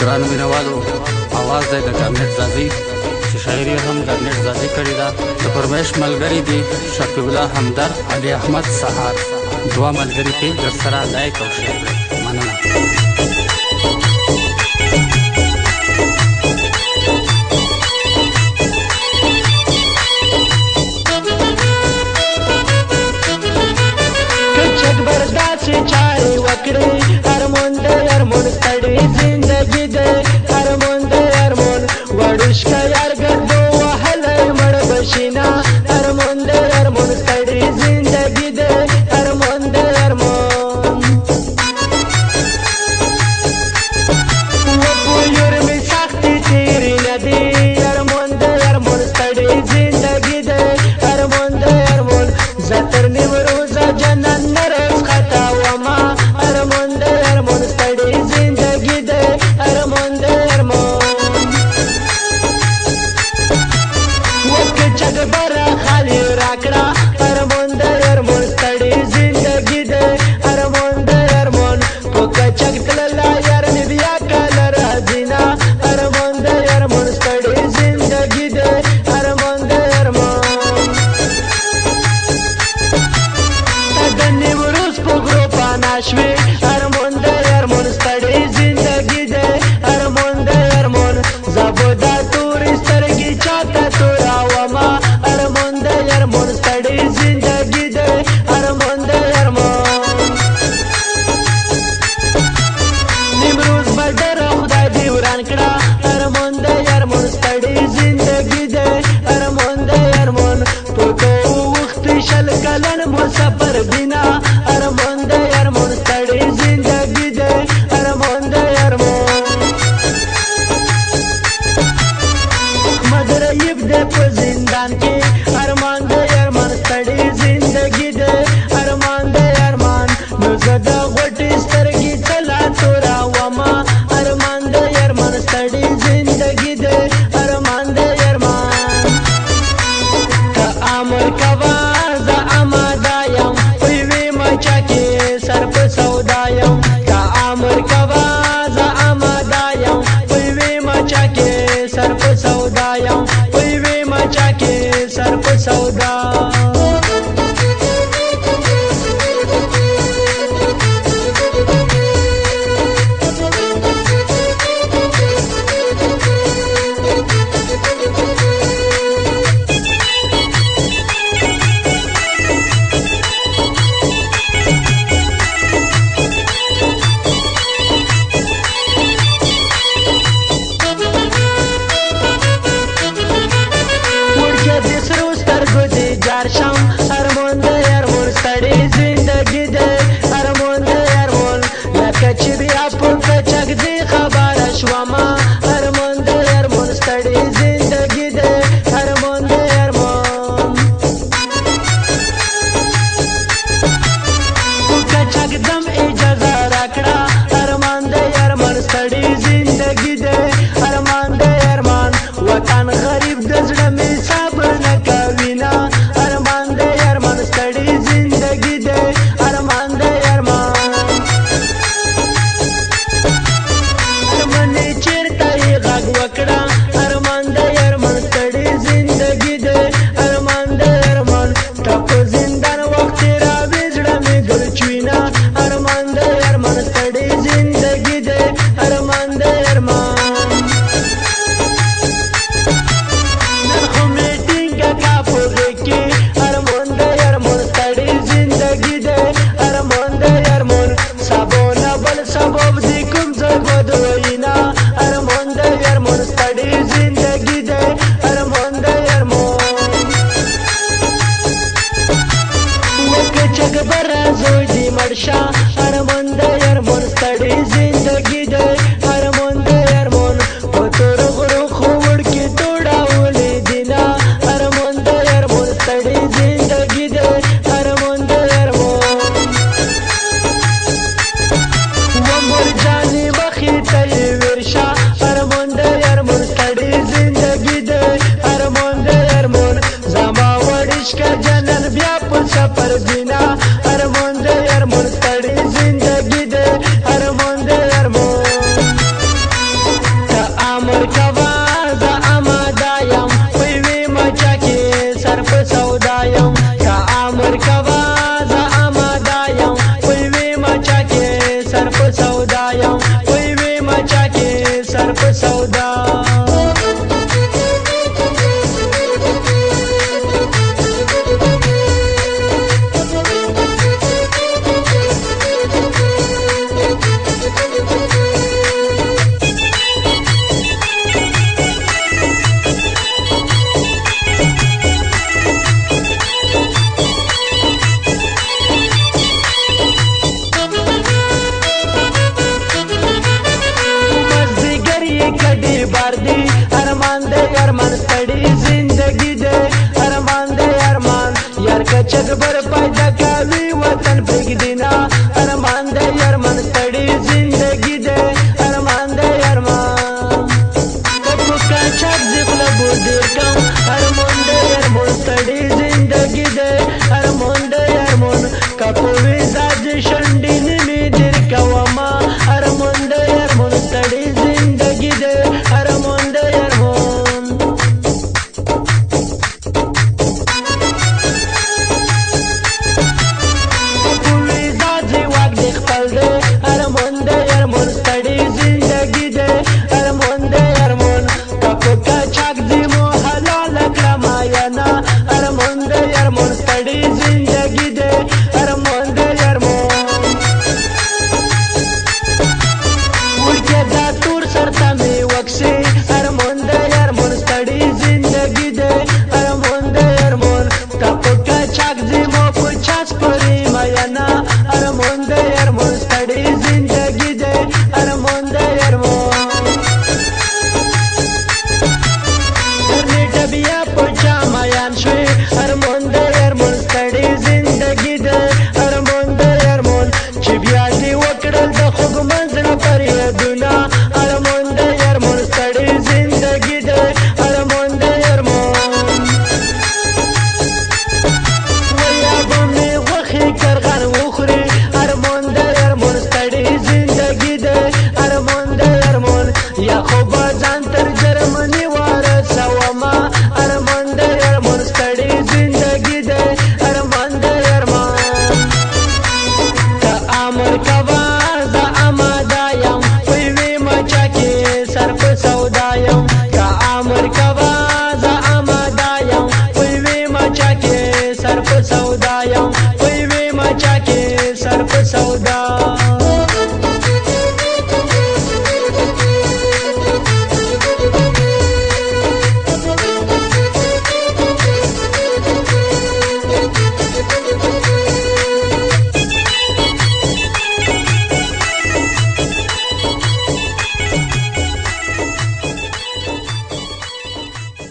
ګرانو مینوالو، اواز دی د ګرنیټ زازي چې شاعري هم ګرنیټ زازي کړې ده. د پرمیش ملګري دي شفیع الله همدرد، علي احمد سهار، دوه ملګري پې درسره لایک او شیر کړئ. مننه. چاري وکړي هرمون د هرمون ستړي زندګي ده هرمون د هرمون وړوشکا یار ګردو وهلی مړ بشینا هرمون د هرمون ستړي زندګي ده هرمون د هرمون وپویر می سختي تیری ندی هرمون د هرمون ستړي زندګي ده هرمون د هرمون زتر نیم روزه جنن نرس خطا شوي هرمون د هرمون ستړي زندګي ده هرمون د هرمون زبو دا تورې سترګې چاته توراومه هرمون د هرمون ستړي زندګي ده هرمون د هرمون نیمروز به ډېره خدای دې وران کړه هرمون د هرمون ستړي زندګي ده هرمون د هرمون په کوم وخت شل کلن مسافر بینا هرمون د هرمون ستړي زندګي ده هرمون د هرمون مدريب ده په زندان کې هرمان د هرمان ستړي زندګي ده هرمان د هرمان نو زه د غوټې سترګې چلا توراومه هرمان د هرمان ستړي زندګي ده هرمان د هرمان که امر کوه زه آماده یم په یوې مچه کې سر په سودا یم که امر کوه زه آماده یم په یوې مچه کې سر په سودا یم په یوې مچه کې سر په سودا شم هرمون د هرمون ستړي زندګي ده هرمون د هرمون لکه چې بیا په کچک دې خبره شومه هرمون د هرمون ستړي زندګي ده هرمون د هرمون په کچک دم اجازه راکړه هرمان د هرمون ستړي زندګي ده هرمان د هرمان وطن غریب د زړه مې صبر نه کوي نه Armand ارمان ستړي زندگی ده ارمان ده ارمان کپو کاچاک زخلا بودیر کم ارمان ده ارمان ستړي زندگی ده ارمان ده ارمان کپو ویزاج شنډي نمی دیر کوما ارمان ده ارمان ستړي زندگی ده ارمان ده ارمان کپو ویزاج واک دی خپل ده ارمان ده ارمان ستړي زندگی ده ارمان ده ارمان کپو کاچاک دی مو حلال کړما یانا ارمان ده ارمان ستړي زندگی ده ارمان ده ارمان ورکه دا تور سرتا می وکسي ارمان ده ارمان ستړي زندگی ده ارمان ده ارمان کپو کاچاک دی مو پچاس پری مایانا ارمان ده ارمان ستړي زندگی ده ارمان ده ارمان درنیټ بیا پچا مایان شوي ارمان ده ارمان ستړي زندگی ده ارمان ده ارمان چې بیا دی